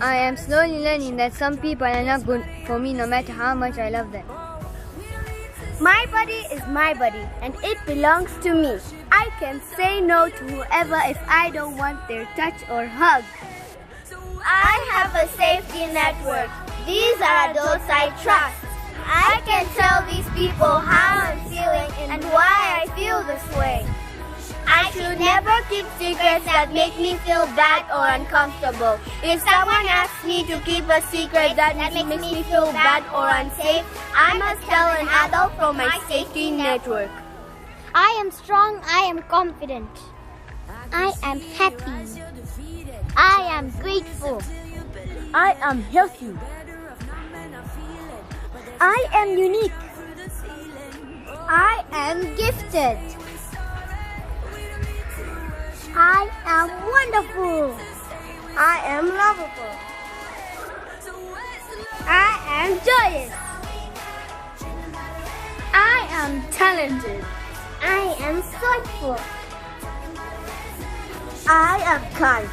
I am slowly learning that some people are not good for me no matter how much I love them. My body is my body and it belongs to me. I can say no to whoever if I don't want their touch or hug. I have a safety network. These are adults I trust. I can tell these people how I'm feeling and why I feel this way. I should never keep secrets that make me feel bad or uncomfortable. If someone asks me to keep a secret that makes me feel bad or unsafe, I must tell an adult from my safety network. I am strong, I am confident. I am happy. I am grateful. I am healthy. I am unique. I am gifted. I am wonderful. I am lovable. I am joyous. I am talented. I am thoughtful. I am kind.